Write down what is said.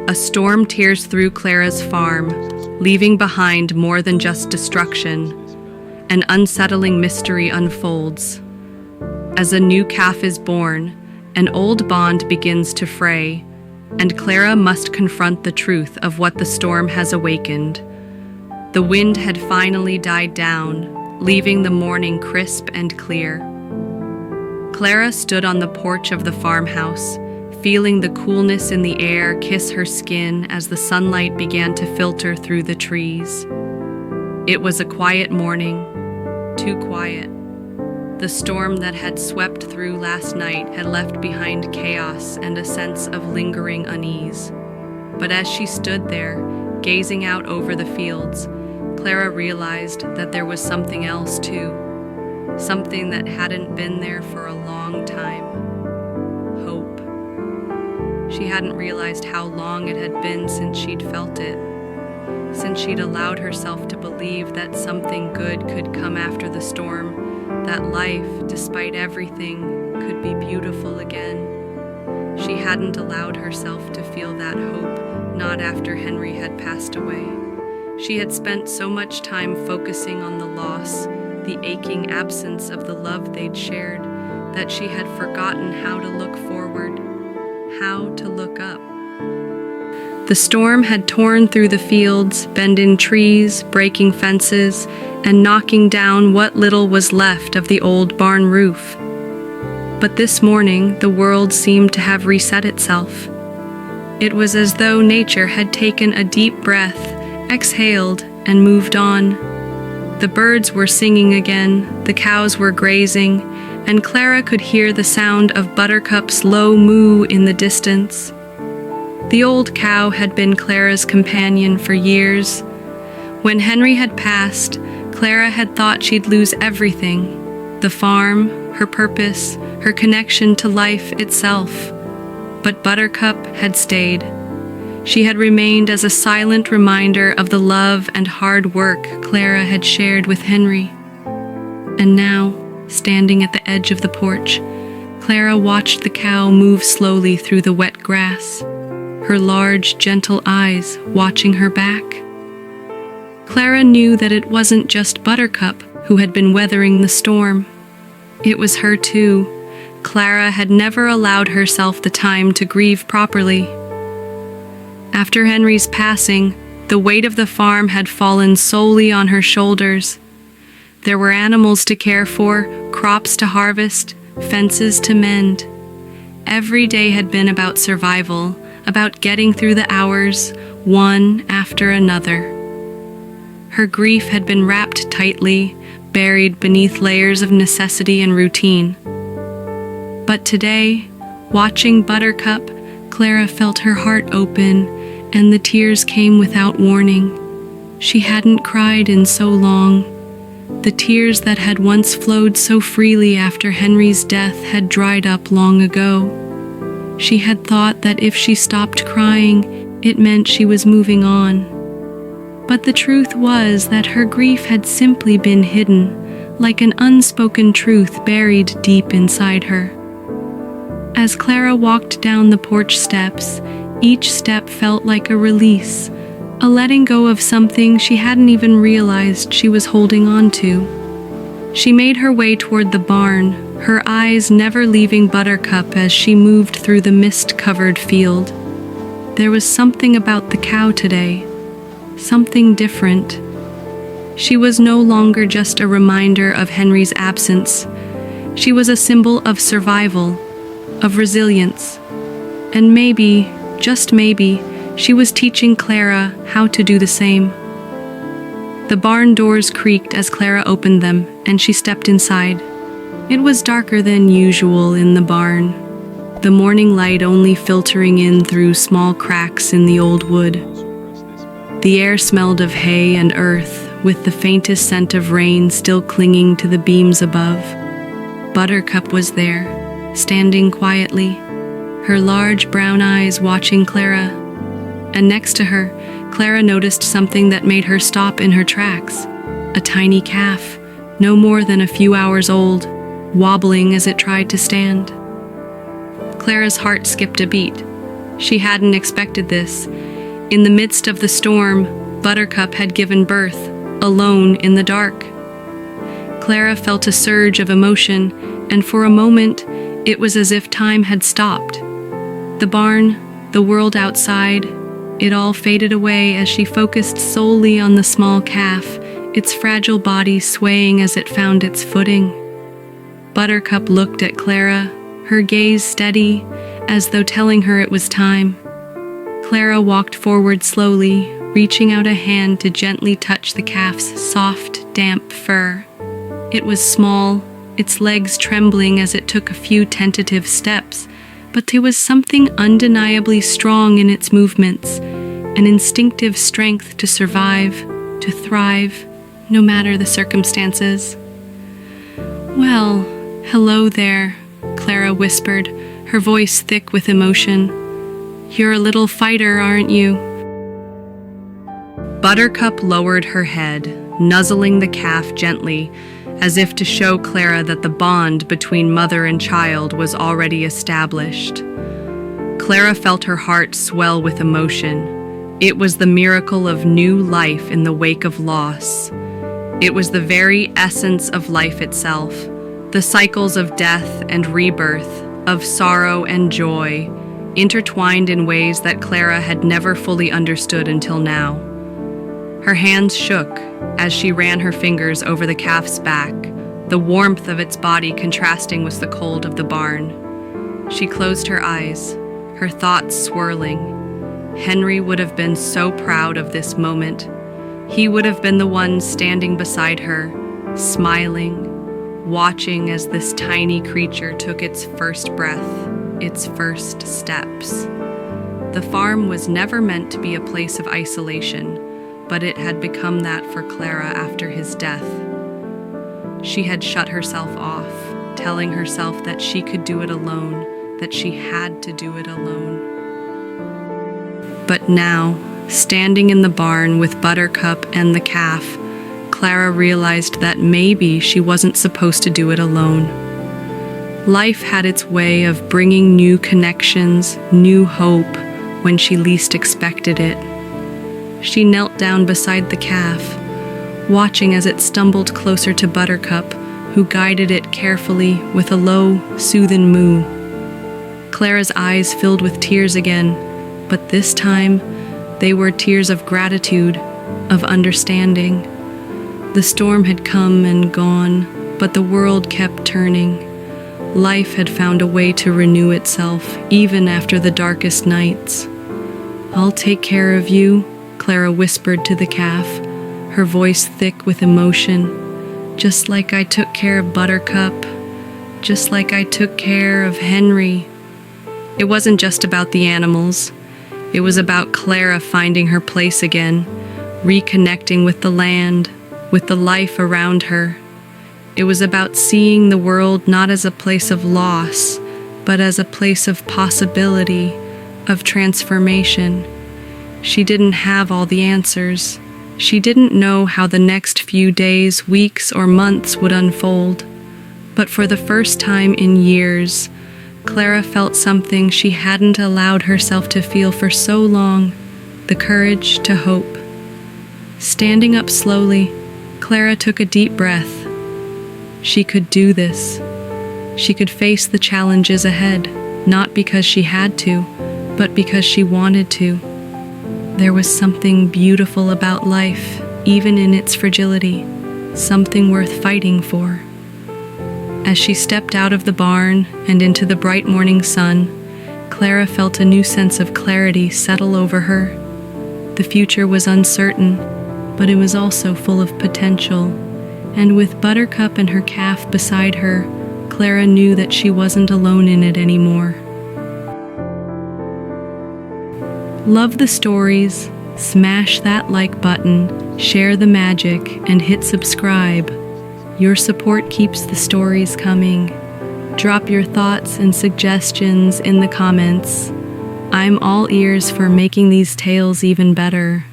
A storm tears through Clara's farm, leaving behind more than just destruction. An unsettling mystery unfolds. As a new calf is born, an old bond begins to fray, and Clara must confront the truth of what the storm has awakened. The wind had finally died down, leaving the morning crisp and clear. Clara stood on the porch of the farmhouse, feeling the coolness in the air kiss her skin as the sunlight began to filter through the trees. It was a quiet morning, too quiet. The storm that had swept through last night had left behind chaos and a sense of lingering unease. But as she stood there, gazing out over the fields, Clara realized that there was something else too. Something that hadn't been there for a long time. Hope. She hadn't realized how long it had been since she'd felt it. Since she'd allowed herself to believe that something good could come after the storm, that life, despite everything, could be beautiful again. She hadn't allowed herself to feel that hope, not after Henry had passed away. She had spent so much time focusing on the loss, the aching absence of the love they'd shared, that she had forgotten how to look forward, how to look up. The storm had torn through the fields, bending trees, breaking fences, and knocking down what little was left of the old barn roof. But this morning, the world seemed to have reset itself. It was as though nature had taken a deep breath, exhaled, and moved on. The birds were singing again, the cows were grazing, and Clara could hear the sound of Buttercup's low moo in the distance. The old cow had been Clara's companion for years. When Henry had passed, Clara had thought she'd lose everything: the farm, her purpose, her connection to life itself. But Buttercup had stayed. She had remained as a silent reminder of the love and hard work Clara had shared with Henry. And now, standing at the edge of the porch, Clara watched the cow move slowly through the wet grass, her large, gentle eyes watching her back. Clara knew that it wasn't just Buttercup who had been weathering the storm. It was her too. Clara had never allowed herself the time to grieve properly. After Henry's passing, the weight of the farm had fallen solely on her shoulders. There were animals to care for, crops to harvest, fences to mend. Every day had been about survival, about getting through the hours, one after another. Her grief had been wrapped tightly, buried beneath layers of necessity and routine. But today, watching Buttercup, Clara felt her heart open, and the tears came without warning. She hadn't cried in so long. The tears that had once flowed so freely after Henry's death had dried up long ago. She had thought that if she stopped crying, it meant she was moving on. But the truth was that her grief had simply been hidden, like an unspoken truth buried deep inside her. As Clara walked down the porch steps, each step felt like a release, a letting go of something she hadn't even realized she was holding on to. She made her way toward the barn, her eyes never leaving Buttercup as she moved through the mist-covered field. There was something about the cow today, something different. She was no longer just a reminder of Henry's absence. She was a symbol of survival, of resilience. And maybe, just maybe, she was teaching Clara how to do the same. The barn doors creaked as Clara opened them, and she stepped inside. It was darker than usual in the barn, the morning light only filtering in through small cracks in the old wood. The air smelled of hay and earth, with the faintest scent of rain still clinging to the beams above. Buttercup was there, standing quietly, her large brown eyes watching Clara. And next to her, Clara noticed something that made her stop in her tracks. A tiny calf, no more than a few hours old, wobbling as it tried to stand. Clara's heart skipped a beat. She hadn't expected this. In the midst of the storm, Buttercup had given birth, alone in the dark. Clara felt a surge of emotion, and for a moment, it was as if time had stopped. The barn, the world outside, it all faded away as she focused solely on the small calf, its fragile body swaying as it found its footing. Buttercup looked at Clara, her gaze steady, as though telling her it was time. Clara walked forward slowly, reaching out a hand to gently touch the calf's soft, damp fur. It was small, its legs trembling as it took a few tentative steps, but there was something undeniably strong in its movements, an instinctive strength to survive, to thrive, no matter the circumstances. "Well, hello there," Clara whispered, her voice thick with emotion. "You're a little fighter, aren't you?" Buttercup lowered her head, nuzzling the calf gently, as if to show Clara that the bond between mother and child was already established. Clara felt her heart swell with emotion. It was the miracle of new life in the wake of loss. It was the very essence of life itself, the cycles of death and rebirth, of sorrow and joy, intertwined in ways that Clara had never fully understood until now. Her hands shook as she ran her fingers over the calf's back, the warmth of its body contrasting with the cold of the barn. She closed her eyes, her thoughts swirling. Henry would have been so proud of this moment. He would have been the one standing beside her, smiling, watching as this tiny creature took its first breath, its first steps. The farm was never meant to be a place of isolation, but it had become that for Clara after his death. She had shut herself off, telling herself that she could do it alone, that she had to do it alone. But now, standing in the barn with Buttercup and the calf, Clara realized that maybe she wasn't supposed to do it alone. Life had its way of bringing new connections, new hope, when she least expected it. She knelt down beside the calf, watching as it stumbled closer to Buttercup, who guided it carefully with a low, soothing moo. Clara's eyes filled with tears again, but this time they were tears of gratitude, of understanding. The storm had come and gone, but the world kept turning. Life had found a way to renew itself, even after the darkest nights. "I'll take care of you," Clara whispered to the calf, her voice thick with emotion. "Just like I took care of Buttercup, just like I took care of Henry." It wasn't just about the animals. It was about Clara finding her place again, reconnecting with the land, with the life around her. It was about seeing the world not as a place of loss, but as a place of possibility, of transformation. She didn't have all the answers. She didn't know how the next few days, weeks, or months would unfold. But for the first time in years, Clara felt something she hadn't allowed herself to feel for so long, the courage to hope. Standing up slowly, Clara took a deep breath. She could do this. She could face the challenges ahead, not because she had to, but because she wanted to. There was something beautiful about life, even in its fragility, something worth fighting for. As she stepped out of the barn and into the bright morning sun, Clara felt a new sense of clarity settle over her. The future was uncertain, but it was also full of potential, and with Buttercup and her calf beside her, Clara knew that she wasn't alone in it anymore. Love the stories, smash that like button, share the magic, and hit subscribe. Your support keeps the stories coming. Drop your thoughts and suggestions in the comments. I'm all ears for making these tales even better.